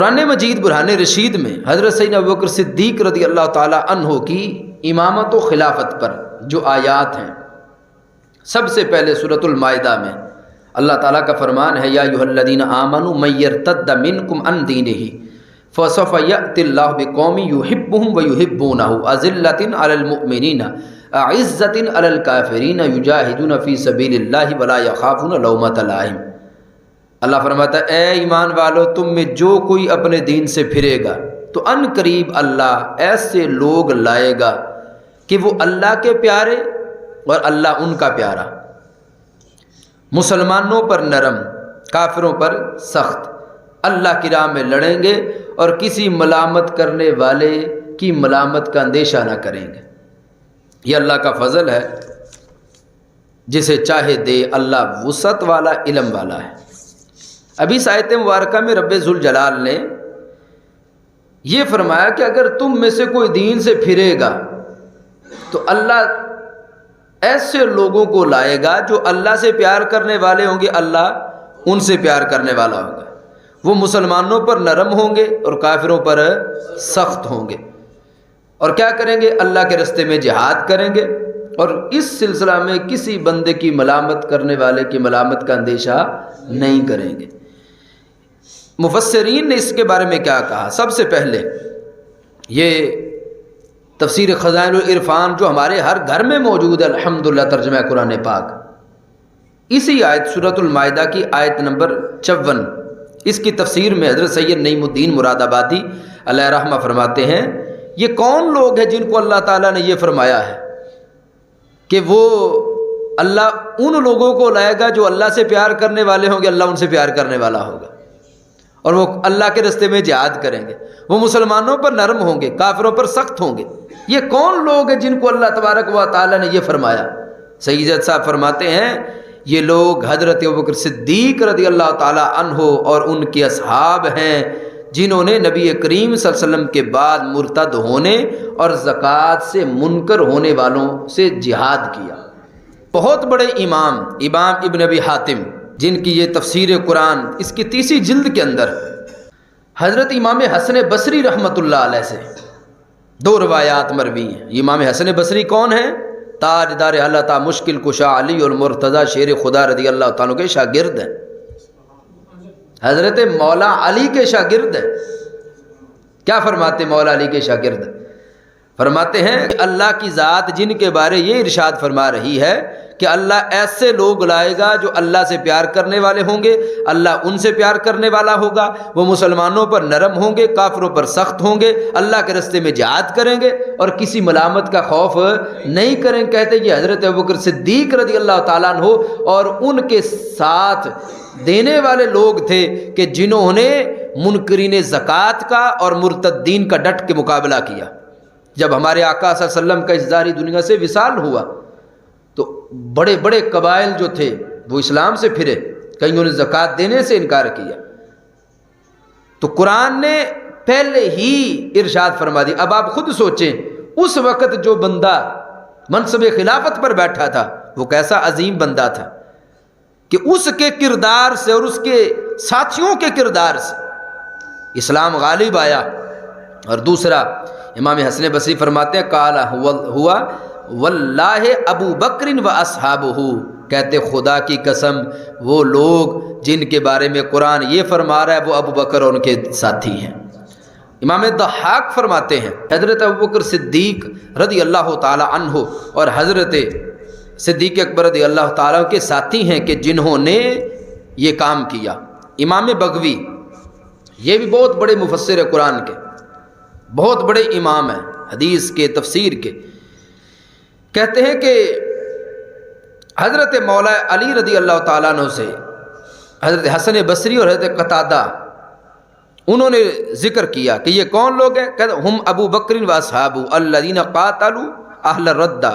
قرآن مجید برہان رشید میں حضرت سیدنا ابوبکر صدیق رضی اللہ تعالی عنہ کی امامت و خلافت پر جو آیات ہیں، سب سے پہلے سورۃ المائدہ میں اللہ تعالیٰ کا فرمان ہے، یا ایھا الذین آمنوا من یرتد منکم عن دینہ فسوف یأتی اللہ بقوم یحبهم ویحبونہ اذلۃ علی المؤمنین اعزۃ علی الکافرین یجاہدون فی سبیل اللہ ولا یخافون لومۃ لائم۔ اللہ فرماتا ہے، اے ایمان والو، تم میں جو کوئی اپنے دین سے پھرے گا تو ان قریب اللہ ایسے لوگ لائے گا کہ وہ اللہ کے پیارے اور اللہ ان کا پیارا، مسلمانوں پر نرم، کافروں پر سخت، اللہ کی راہ میں لڑیں گے اور کسی ملامت کرنے والے کی ملامت کا اندیشہ نہ کریں گے۔ یہ اللہ کا فضل ہے، جسے چاہے دے، اللہ وسعت والا، علم والا ہے۔ ابھی اس آیت مبارکہ میں رب ذوالجلال نے یہ فرمایا کہ اگر تم میں سے کوئی دین سے پھرے گا تو اللہ ایسے لوگوں کو لائے گا جو اللہ سے پیار کرنے والے ہوں گے، اللہ ان سے پیار کرنے والا ہوگا، وہ مسلمانوں پر نرم ہوں گے اور کافروں پر سخت ہوں گے، اور کیا کریں گے؟ اللہ کے راستے میں جہاد کریں گے، اور اس سلسلہ میں کسی بندے کی ملامت کرنے والے کی ملامت کا اندیشہ نہیں کریں گے۔ مفسرین نے اس کے بارے میں کیا کہا؟ سب سے پہلے یہ تفسیر خزائن العرفان جو ہمارے ہر گھر میں موجود ہے، الحمدللہ، ترجمہ قرآن پاک، اسی آیت سورۃ المائدہ کی آیت نمبر 54، اس کی تفسیر میں حضرت سید نعیم الدین مراد آبادی علیہ رحمہ فرماتے ہیں، یہ کون لوگ ہیں جن کو اللہ تعالیٰ نے یہ فرمایا ہے کہ وہ اللہ ان لوگوں کو لائے گا جو اللہ سے پیار کرنے والے ہوں گے، اللہ ان سے پیار کرنے والا ہوگا، اور وہ اللہ کے راستے میں جہاد کریں گے، وہ مسلمانوں پر نرم ہوں گے، کافروں پر سخت ہوں گے۔ یہ کون لوگ ہیں جن کو اللہ تبارک و تعالیٰ نے یہ فرمایا؟ سید صاحب فرماتے ہیں، یہ لوگ حضرت ابوبکر صدیق رضی اللہ تعالیٰ عنہ اور ان کے اصحاب ہیں، جنہوں نے نبی کریم صلی اللہ علیہ وسلم کے بعد مرتد ہونے اور زکوٰۃ سے منکر ہونے والوں سے جہاد کیا۔ بہت بڑے امام ابن ابی حاتم، جن کی یہ تفسیر قرآن اس کی 30 جلد کے اندر حضرت امام حسن بصری رحمۃ اللہ علیہ سے 2 روایات مروی ہیں۔ امام حسن بصری کون ہیں؟ تاجدار حلتا، مشکل کشا، علی المرتضیٰ شیر خدا رضی اللہ تعالیٰ کے شاگرد ہیں، حضرت مولا علی کے شاگرد ہیں۔ کیا فرماتے مولا علی کے شاگرد؟ فرماتے ہیں کہ اللہ کی ذات جن کے بارے یہ ارشاد فرما رہی ہے کہ اللہ ایسے لوگ لائے گا جو اللہ سے پیار کرنے والے ہوں گے، اللہ ان سے پیار کرنے والا ہوگا، وہ مسلمانوں پر نرم ہوں گے، کافروں پر سخت ہوں گے، اللہ کے راستے میں جہاد کریں گے اور کسی ملامت کا خوف نہیں کریں۔ کہتے یہ حضرت ابوبکر صدیق رضی اللہ تعالیٰ عنہ اور ان کے ساتھ دینے والے لوگ تھے کہ جنہوں نے منکرین زکوٰۃ کا اور مرتدین کا ڈٹ کے مقابلہ کیا۔ جب ہمارے آقا صلی اللہ علیہ وسلم کا اس ظاہری دنیا سے وصال ہوا تو بڑے بڑے قبائل جو تھے وہ اسلام سے پھرے، کئیوں نے زکوٰۃ دینے سے انکار کیا، تو قرآن نے پہلے ہی ارشاد فرما دی۔ اب آپ خود سوچیں، اس وقت جو بندہ منصب خلافت پر بیٹھا تھا وہ کیسا عظیم بندہ تھا کہ اس کے کردار سے اور اس کے ساتھیوں کے کردار سے اسلام غالب آیا۔ اور دوسرا امام حسن بصری فرماتے ہیں، قال ہوا واللہ ابو بکر و اصحابہ، کہتے خدا کی قسم وہ لوگ جن کے بارے میں قرآن یہ فرما رہا ہے وہ ابو بکر اور ان کے ساتھی ہیں۔ امام ضحاک فرماتے ہیں، حضرت ابوبکر صدیق رضی اللہ تعالی عنہ اور حضرت صدیق اکبر رضی اللہ تعالیٰ کے ساتھی ہیں کہ جنہوں نے یہ کام کیا۔ امام بغوی، یہ بھی بہت بڑے مفسر قرآن کے، بہت بڑے امام ہیں حدیث کے، تفسیر کے، کہتے ہیں کہ حضرت مولا علی رضی اللہ تعالیٰ عنہ سے حضرت حسن بصری اور حضرت قتادہ انہوں نے ذکر کیا کہ یہ کون لوگ ہیں؟ کہتے ہم ابو بکر و اصحابہ الذین قاتلوا اہل الردہ،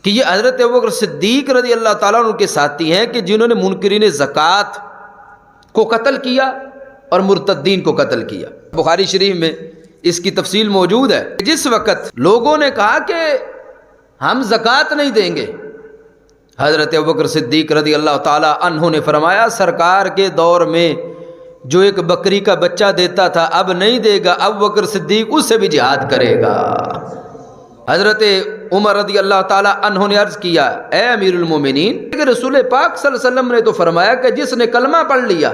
کہ یہ حضرت ابوبکر صدیق رضی اللہ تعالیٰ عنہ کے ساتھی ہیں کہ جنہوں نے منکرین زکوٰۃ کو قتل کیا اور مرتدین کو قتل کیا۔ بخاری شریف میں اس کی تفصیل موجود ہے۔ جس وقت لوگوں نے کہا کہ ہم زکوٰۃ نہیں دیں گے، حضرت ابوبکر صدیق رضی اللہ تعالی عنہ نے فرمایا سرکار کے دور میں جو ایک بکری کا بچہ دیتا تھا اب نہیں دے گا، ابو بکر صدیق اس سے بھی جہاد کرے گا۔ حضرت عمر رضی اللہ تعالی عنہ نے عرض کیا اے امیر المومنین کہ رسول پاک صلی اللہ علیہ وسلم نے تو فرمایا کہ جس نے کلمہ پڑھ لیا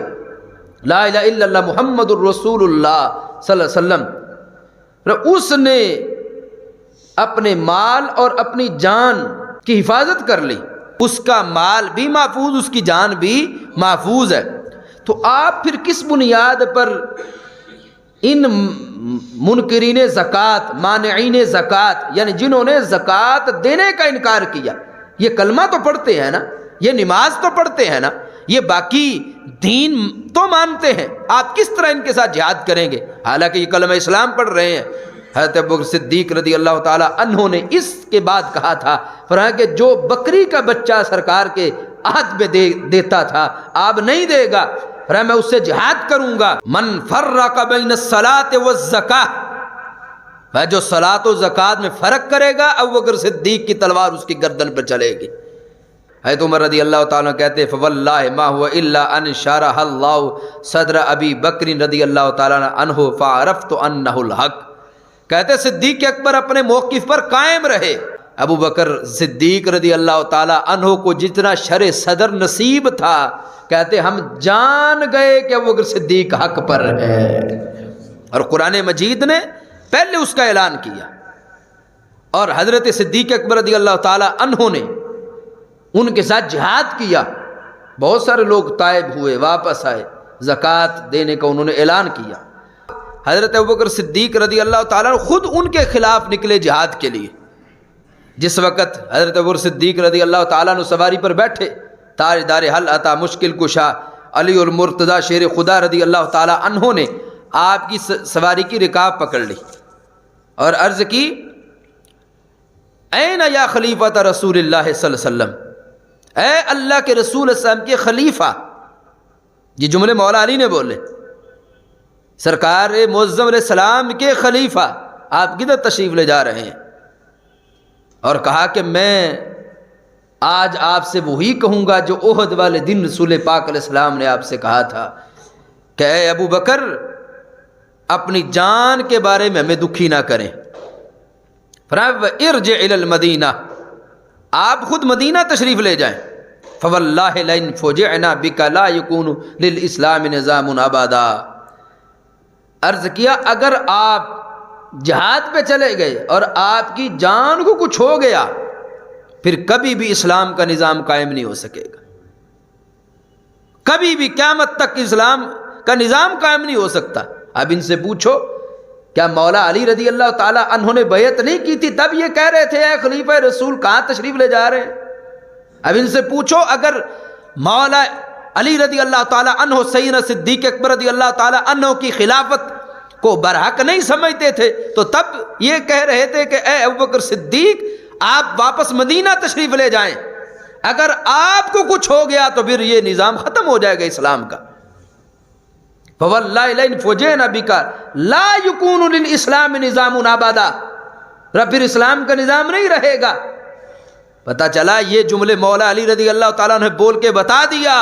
لا الہ الا اللہ محمد الرسول اللہ صلی اللہ علیہ وسلم، اس نے اپنے مال اور اپنی جان کی حفاظت کر لی، اس کا مال بھی محفوظ، اس کی جان بھی محفوظ ہے۔ تو آپ پھر کس بنیاد پر ان منکرین زکوٰۃ، مانعین زکوٰۃ، یعنی جنہوں نے زکوٰۃ دینے کا انکار کیا، یہ کلمہ تو پڑھتے ہیں نا، یہ نماز تو پڑھتے ہیں نا، یہ باقی دین تو مانتے ہیں، آپ کس طرح ان کے ساتھ جہاد کریں گے؟ حالانکہ یہ کلمہ اسلام پڑھ رہے ہیں۔ حضرت ابوبکر صدیق رضی اللہ تعالی عنہ نے اس کے بعد کہا تھا فرمایا کہ جو بکری کا بچہ سرکار کے عہد میں دیتا تھا اب نہیں دے گا، فرمایا میں اس سے جہاد کروں گا۔ من فرق بین الصلاۃ والزکاۃ، میں جو صلاۃ و زکوٰۃ میں فرق کرے گا ابوبکر صدیق کی تلوار اس کی گردن پر چلے گی۔ حضرت عمر رضی اللہ تعالیٰ کہتے فواللہ ما هو الا ان شرح اللہ صدر ابی بکر رضی اللہ تعالیٰ عنہ فعرفت انہ الحق، کہتے صدیق اکبر اپنے موقف پر قائم رہے۔ ابو بکر صدیق رضی اللہ تعالیٰ عنہ کو جتنا شرع صدر نصیب تھا، کہتے ہم جان گئے کہ ابو بکر صدیق حق پر ہے، اور قرآن مجید نے پہلے اس کا اعلان کیا، اور حضرت صدیق اکبر رضی اللہ تعالیٰ عنہ نے ان کے ساتھ جہاد کیا۔ بہت سارے لوگ تائب ہوئے، واپس آئے، زکوٰۃ دینے کا انہوں نے اعلان کیا۔ حضرت ابوبکر صدیق رضی اللہ تعالیٰ خود ان کے خلاف نکلے جہاد کے لیے۔ جس وقت حضرت ابوبکر صدیق رضی اللہ تعالیٰ نے سواری پر بیٹھے، تاجدار حل عطا مشکل کشا علی المرتضیٰ شیر خدا رضی اللہ تعالیٰ عنہ نے آپ کی سواری کی رکاب پکڑ لی اور عرض کی این یا خلیفۃ رسول اللہ صلی اللہ علیہ وسلم، اے اللہ کے رسول صلی اللہ علیہ وسلم کے خلیفہ۔ یہ جملے مولا علی نے بولے، سرکار معظم علیہ السلام کے خلیفہ آپ کدھر تشریف لے جا رہے ہیں؟ اور کہا کہ میں آج آپ سے وہی کہوں گا جو احد والے دن رسول پاک علیہ السلام نے آپ سے کہا تھا کہ اے ابو بکر اپنی جان کے بارے میں ہمیں دکھی نہ کریں۔ ارجع الی المدینہ، آپ خود مدینہ تشریف لے جائیں۔ فواللہ لئن فوجعنا بک لا یکون للاسلام نظام ابدا، عرض کیا اگر آپ جہاد پہ چلے گئے اور آپ کی جان کو کچھ ہو گیا پھر کبھی بھی اسلام کا نظام قائم نہیں ہو سکے گا، کبھی بھی قیامت تک اسلام کا نظام قائم نہیں ہو سکتا۔ اب ان سے پوچھو کیا مولا علی رضی اللہ تعالیٰ عنہ نے بیعت نہیں کی تھی تب یہ کہہ رہے تھے اے خلیفہ رسول کہاں تشریف لے جا رہے ہیں؟ اب ان سے پوچھو اگر مولا علی رضی اللہ تعالیٰ عنہ سیدنا صدیق اکبر رضی اللہ تعالیٰ عنہ کی خلافت کو برحق نہیں سمجھتے تھے تو تب یہ کہہ رہے تھے کہ اے ابوبکر صدیق آپ واپس مدینہ تشریف لے جائیں، اگر آپ کو کچھ ہو گیا تو پھر یہ نظام ختم ہو جائے گا اسلام کا۔ فواللہ لئن فوجعنا بک لا یکون للاسلام نظام ابدا، پھر اسلام کا نظام نہیں رہے گا۔ پتہ چلا یہ جملے مولا علی رضی اللہ تعالیٰ نے بول کے بتا دیا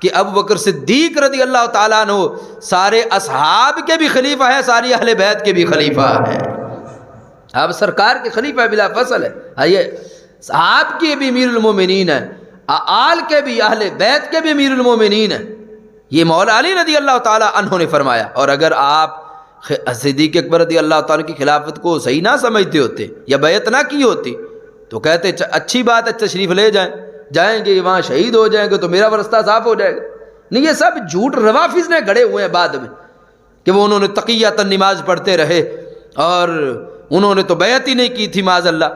کہ ابو بکر صدیق رضی اللہ تعالیٰ عنہ سارے اصحاب کے بھی خلیفہ ہیں، ساری اہل بیت کے بھی خلیفہ ہیں۔ اب سرکار کے خلیفہ بلا فصل ہے، آئیے صحاب کے بھی امیر المومنین ہیں، آل کے بھی اہل بیت کے بھی امیر المومنین ہیں، یہ مولا علی رضی اللہ تعالیٰ عنہ نے فرمایا۔ اور اگر آپ صدیق اکبر رضی اللہ تعالیٰ کی خلافت کو صحیح نہ سمجھتے ہوتے یا بیعت نہ کی ہوتی تو کہتے اچھی بات ہے تشریف لے جائیں گے وہاں شہید ہو جائیں گے تو میرا رستہ صاف ہو جائے گا۔ نہیں، یہ سب جھوٹ روافظ نے گھڑے ہوئے ہیں بعد میں کہ انہوں نے تقیۃً نماز پڑھتے رہے اور انہوں نے تو بیعت ہی نہیں کی تھی معاذ اللہ۔